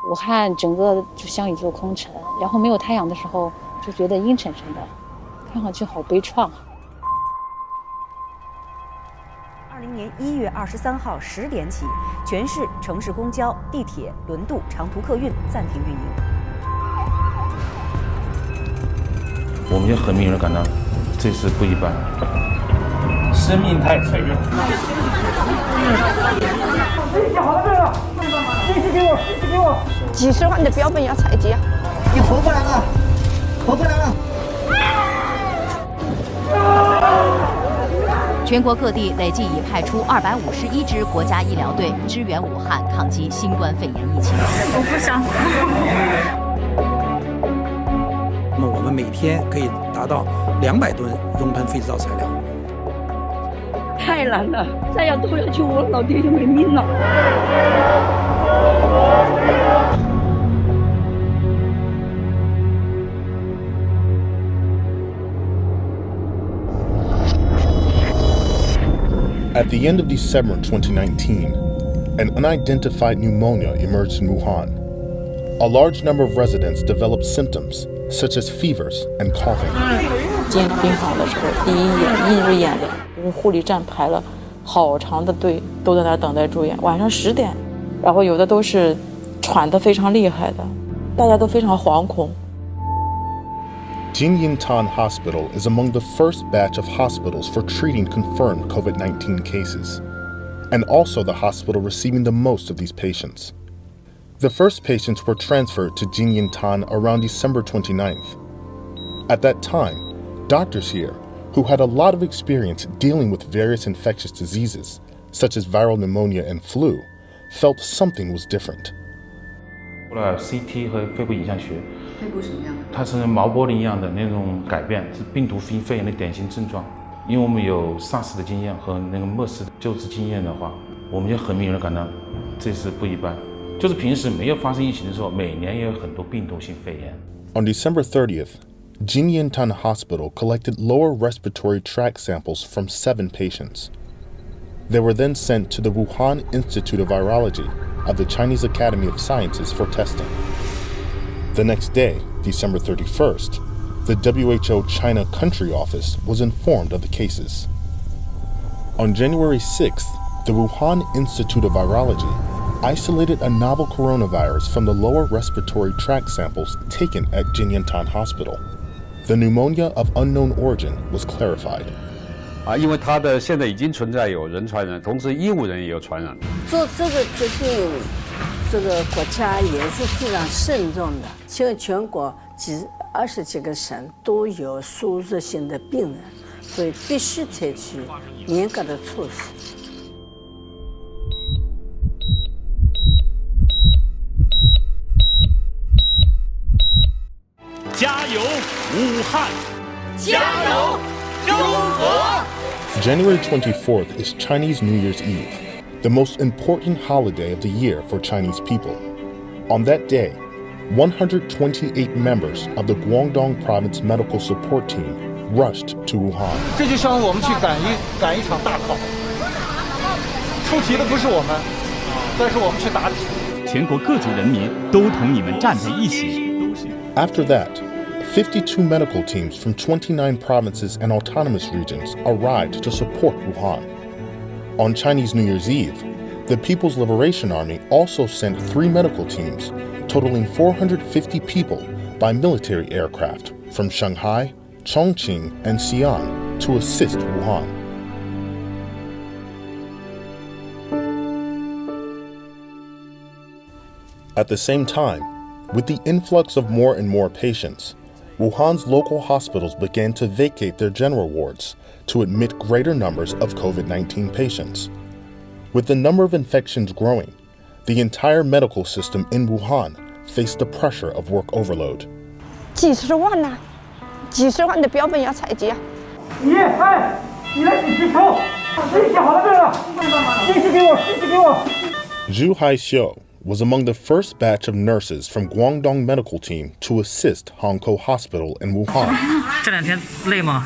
武汉整个就像一座空城，然后没有太阳的时候就觉得阴沉沉的，看上去好悲怆。2020年1月23号10点起，全市城市公交、地铁、轮渡、长途客运暂停运营。我们就很明显地感到，这次不一般，生命太脆弱。几十万的标本要采集啊！你活不来了，活不来了！全国各地累计已派出251支国家医疗队支援武汉抗击新冠肺炎疫情。我不想。那么我们每天可以达到200吨熔喷废制造材料。太难了，再要拖下去，我老爹就没命了。At the end of December 2019, an unidentified pneumonia emerged in Wuhan. A large number of residents developed symptoms such as fevers and coughing. 进病房的时候，第一日验的，就是护理站排了好长的队，都在那等待住院。晚上10点，然后有的都是喘得非常厉害的，大家都非常惶恐。Jinyintan Hospital is among the first batch of hospitals for treating confirmed COVID-19 cases, and also the hospital receiving the most of these patients. The first patients were transferred to Jinyintan around December 29th. At that time, doctors here, who had a lot of experience dealing with various infectious diseases, such as viral pneumonia and flu, felt something was different. 做了 CT 和肺部影像学，肺部什么样的？它是毛玻璃一样的那种改变，是病毒性肺炎的典型症状。因为我们有 SARS 的经验和那个 MERS 的救治经验的话，我们就很明显地感到这次不一般。就是平时没有发生疫情的时候，每年也有很多病毒性肺炎。On December 30th, Jinyintan Hospital collected lower respiratory tract samples from 7 patients. They were then sent to the Wuhan Institute of Virology of the Chinese Academy of Sciences for testing. The next day, December 31st, the WHO China Country Office was informed of the cases. On January 6th, the Wuhan Institute of Virology isolated a novel coronavirus from the lower respiratory tract samples taken at Jinyintan Hospital. The pneumonia of unknown origin was clarified. 因为它的现在已经存在有人传染，同时医务人也有传染。做这个决定，这个国家也是非常慎重的。现在全国20几个省都有输入性的病人，所以必须采取严格的措施。加油，武汉！加油，中国！ January 24th is Chinese New Year's Eve, the most important holiday of the year for Chinese people. On that day, 128 members of the Guangdong Province Medical Support Team rushed to Wuhan. 这就像我们去赶一场大考，出题的不是我们，但是我们去答题。全国各族人民都同你们站在一起。After that, 52 medical teams from 29 provinces and autonomous regions arrived to support Wuhan. On Chinese New Year's Eve, the People's Liberation Army also sent 3 medical teams, totaling 450 people by military aircraft from Shanghai, Chongqing, and Xi'an to assist Wuhan. At the same time, with the influx of more and more patients, Wuhan's local hospitals began to vacate their general wards to admit greater numbers of COVID-19 patients. With the number of infections growing, the entire medical system in Wuhan faced the pressure of work overload. 几十万呐，几十万的标本要采集啊！你来洗皮球，洗好了没有？继续给我。Zhu Haixiu was among the first batch of nurses from Guangdong Medical Team to assist Hangzhou Hospital in Wuhan. 这2天累吗？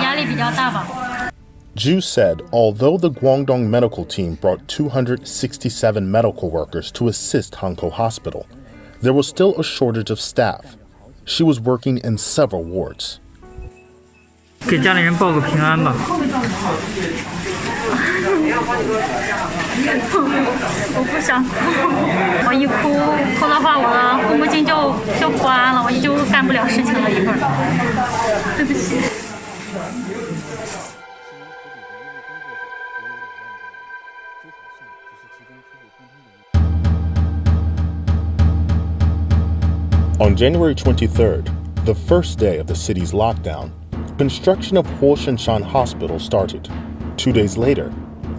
压力比较大吧。Zhu said although the Guangdong medical team brought 267 medical workers to assist Hankou Hospital, there was still a shortage of staff. She was working in several wards. 给家里人报个平安吧。我不想哭，我一哭的话，我的护目镜就关了，我就干不了事情了一会儿。对不起。On January 23rd, the first day of the city's lockdown, construction of Huoshanshan Hospital started. 2 days later,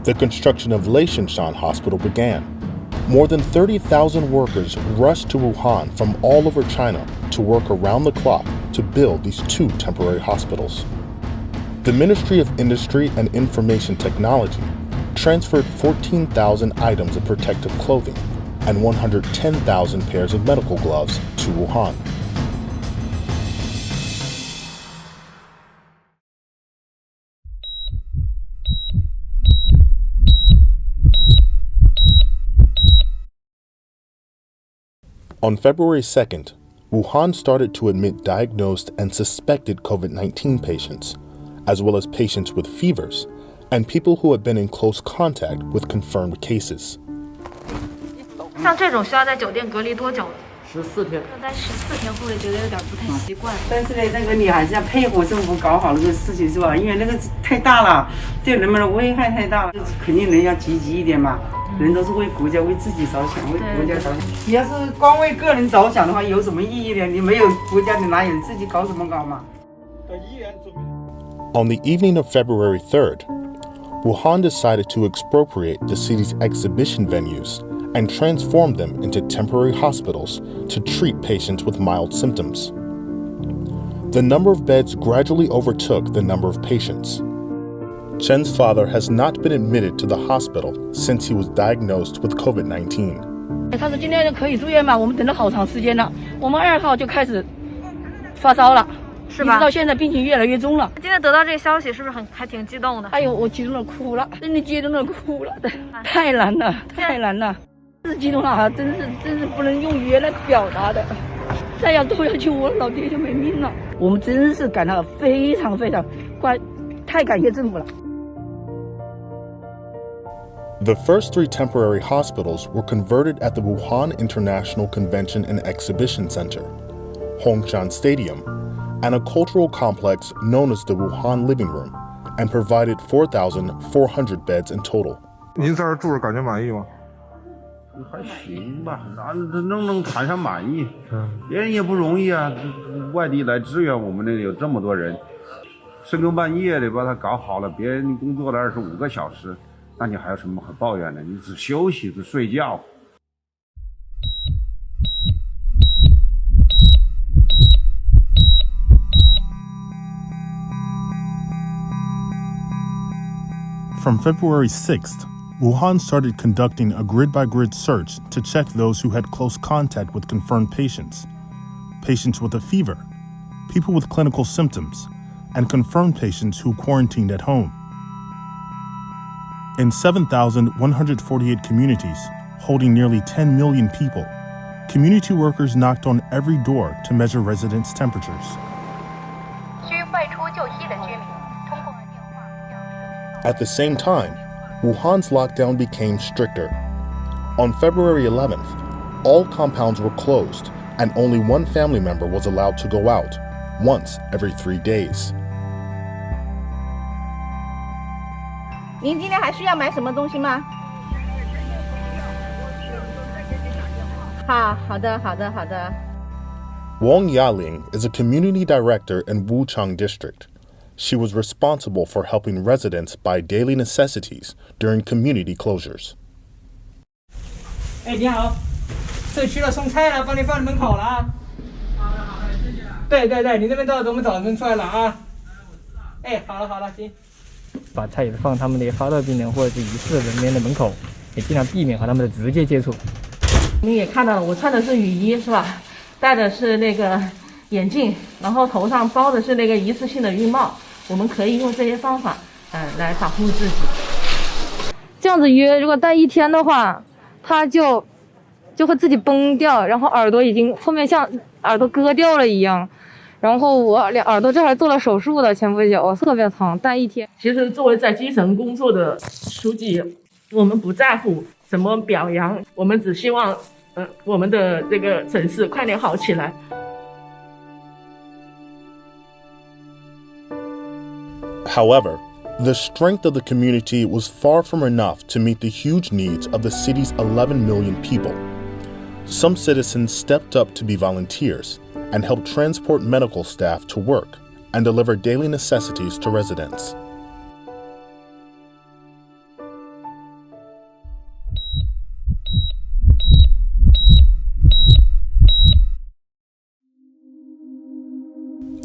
the construction of Leishanshan Hospital began. More than 30,000 workers rushed to Wuhan from all over China to work around the clock to build these 2 temporary hospitals. The Ministry of Industry and Information Technology transferred 14,000 items of protective clothing and 110,000 pairs of medical gloves to Wuhan. On February 2nd, Wuhan started to admit diagnosed and suspected COVID-19 patients, as well as patients with fevers and people who had been in close contact with confirmed cases. 像这种需要在酒店隔离多久？14天。在14天，会不会觉得有点不太习惯？但是呢，那个你还是要配合政府搞好那个事情，是吧？因为那个太大了，对人们的危害太大了，肯定人要积极一点嘛。人都是为国家、为自己着想，为国家着想。你要是光为个人着想的话，有什么意义呢？你没有国家，你哪有自己搞什么搞嘛？ On the evening of February 3rd, Wuhan decided to expropriate the city's exhibition venues and transform them into temporary hospitals to treat patients with mild symptoms. The number of beds gradually overtook the number of patients. Chen's father has not been admitted to the hospital since he was diagnosed with COVID-19. 他说今天可以住院吗？我们等了好长时间了，我们2号就开始发烧了，是吧？一直到现在病情越来越重了。今天得到这个消息是不是还挺激动的？哎呦，我激动的哭了，真的激动的哭了，太难了，太难了。 是激动了啊！真是不能用语言来表达的。再要拖下去，我老爹就没命了。我们真是感到非常太感谢政府了。The first 3 temporary hospitals were converted at the Wuhan International Convention and Exhibition Center, Hongshan Stadium, and a cultural complex known as the Wuhan Living Room, and provided 4,400 beds in total. 您在这儿住着感觉满意吗？ 还行吧，能谈上满意，别人也不容易啊，外地来支援我们那里有这么多人，深更半夜的把它搞好了，别人工作了25个小时，那你还有什么可抱怨的？你只休息，只睡觉。 From February 6th, Wuhan started conducting a grid-by-grid search to check those who had close contact with confirmed patients, patients with a fever, people with clinical symptoms, and confirmed patients who quarantined at home. In 7,148 communities, holding nearly 10 million people, community workers knocked on every door to measure residents' temperatures. At the same time, Wuhan's lockdown became stricter. On February 11th, all compounds were closed and only one family member was allowed to go out, once every 3 days. 您今天还需要买什么东西吗？好的。 Wang Yaling is a community director in Wuchang District. She was responsible for helping residents buy daily necessities during community closures. 哎，你好，社区了，送菜了，帮你放门口了啊。好的，谢谢。对，你那边到我们早晨出来了啊。哎，好了，行。把菜也放他们那个发热病人或者是疑似人员的门口，也尽量避免和他们的直接接触。您也看到了，我穿的是雨衣是吧？戴的是那个眼镜，然后头上包的是那个一次性的浴帽。我们可以用这些方法来保护自己。这样子约，如果戴1天的话，它就会自己崩掉，然后耳朵已经后面像耳朵割掉了一样。然后我耳朵这还做了手术的，前不久特别疼，戴1天。其实作为在基层工作的书记，我们不在乎什么表扬，我们只希望我们的这个城市快点好起来。However, the strength of the community was far from enough to meet the huge needs of the city's 11 million people. Some citizens stepped up to be volunteers and helped transport medical staff to work and deliver daily necessities to residents.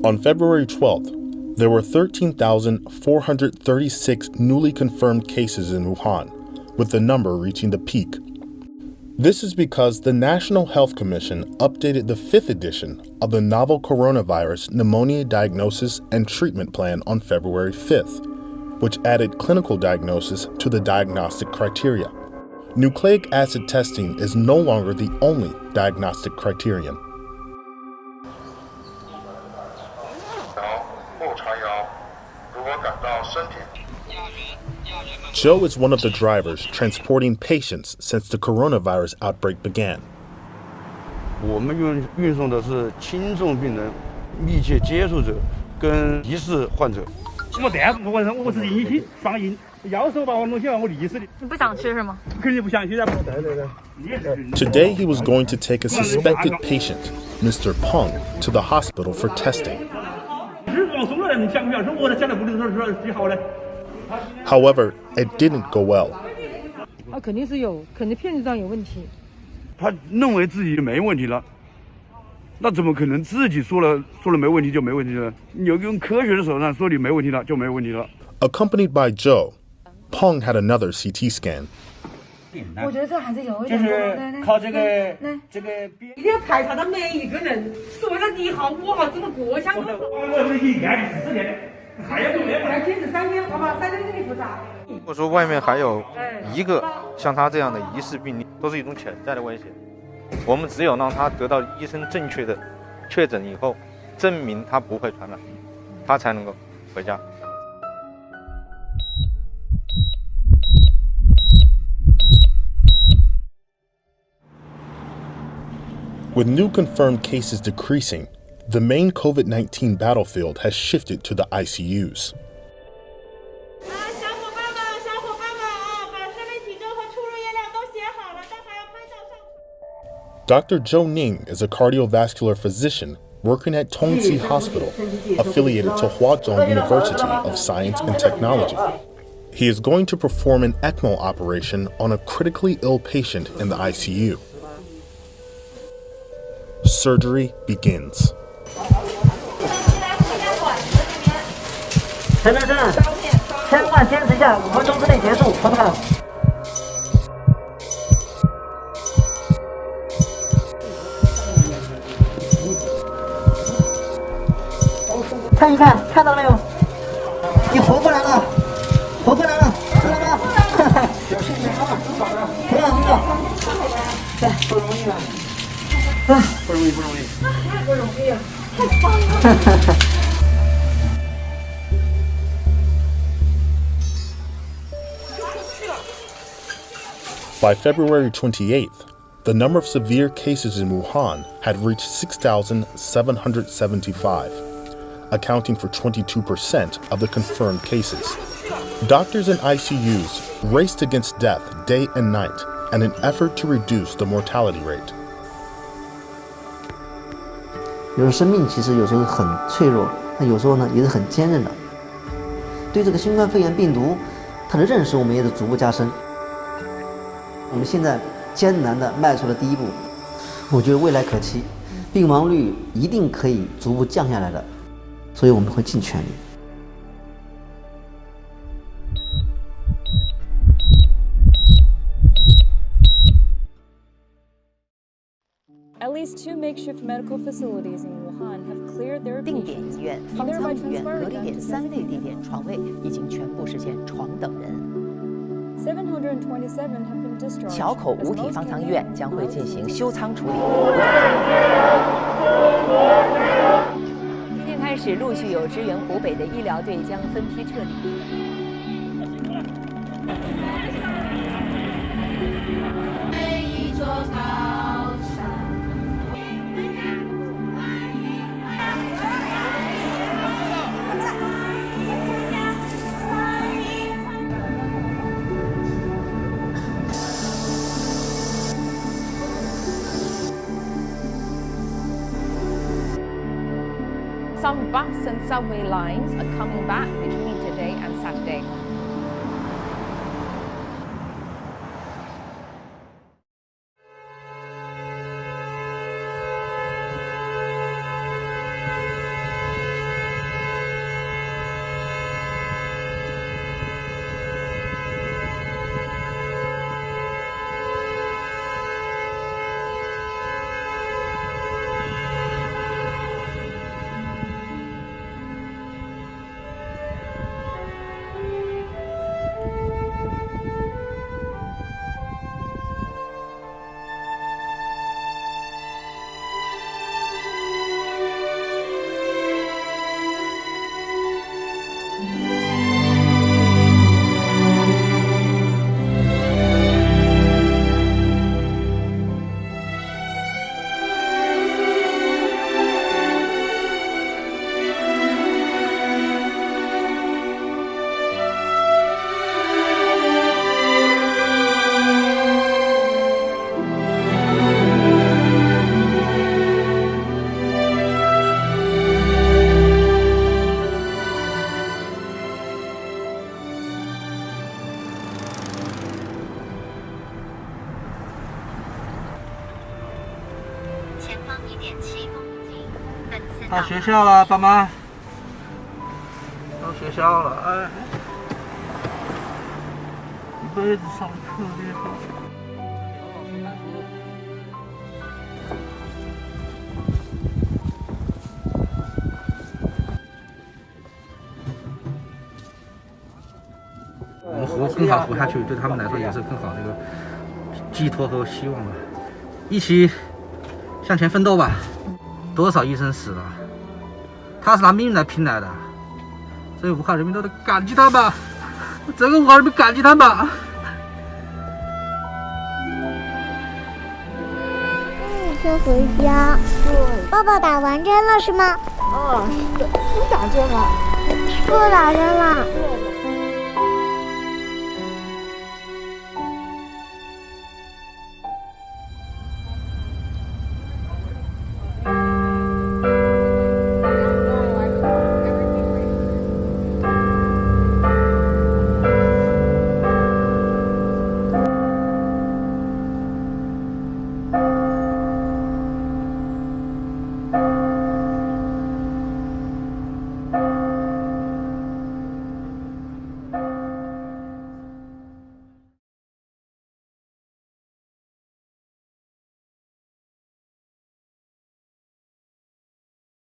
On February 12th, there were 13,436 newly confirmed cases in Wuhan, with the number reaching the peak. This is because the National Health Commission updated the 5th edition of the novel coronavirus pneumonia diagnosis and treatment plan on February 5th, which added clinical diagnosis to the diagnostic criteria. Nucleic acid testing is no longer the only diagnostic criterion. Joe is one of the drivers transporting patients since the coronavirus outbreak began. 我们运送的是轻重病人、密切接触者跟疑似患者。我但不管我是阴性放阴，要是把我弄起来我立死的。你不想去是吗？肯定不想去的。Today he was going to take a suspected patient, Mr. Peng, to the hospital for testing. However, it didn't go well. 肯定是有，肯定片子上有问题。他认为自己没问题了，那怎么可能自己说了没问题就没问题了？你有用科学的手段说你没问题了就没问题了。Accompanied by Joe, Peng had another CT scan. 我觉得这还是有一点就是靠这个一定要排查到每一个人，是为了你好我好整个国家。我是一年14年，还要再坚持3天，好吧，3天给你复查。如果说外面还有一个像他这样的疑似病例，都是一种潜在的威胁。我们只有让他得到医生正确的确诊以后，证明他不会传染，他才能够回家。With new confirmed cases decreasing, the main COVID-19 battlefield has shifted to the ICUs. Dr. Zhou Ning is a cardiovascular physician working at Tongji Hospital, affiliated to Huazhong University of Science and Technology. He is going to perform an ECMO operation on a critically ill patient in the ICU. Surgery begins. 陈先生，千万坚持一下，5分钟之内结束，好不好？看一看，看到了没有？你活过来了，活过来了，看到吗？小心点啊！很好，很好。来，不容易了。不容易，不容易。太不容易了，太棒了。By February 28th, the number of severe cases in Wuhan had reached 6,775, accounting for 22% of the confirmed cases. Doctors in ICUs raced against death day and night in an effort to reduce the mortality rate. 有的生命其实有时候很脆弱，那有时候呢也是很坚韧的。对这个新冠肺炎病毒，它的认识我们也是逐步加深。我们现在艰难地迈出了第一步，我觉得未来可期，病亡率一定可以逐步降下来的，所以我们会尽全力。At least 2 makeshift medical facilities in Wuhan have cleared their 定点医院、方舱医院、隔离点3类地点床位已经全部实现床等人。桥口5体方舱医院将会进行修舱处理。今天开始，陆续有支援湖北的医疗队将分批撤离。Some bus and subway lines are coming back between today and Saturday.到学校了，爸妈。到学校了，哎，一辈子上特别好。我们更好活下去，对他们来说也是更好的一个寄托和希望吧。一起向前奋斗吧！多少医生死了，他是拿命来拼来的，所以武汉人民都得感激他吧！整个武汉人民感激他吧！先回家。对。爸爸打完针了是吗？不打针了。不打针了。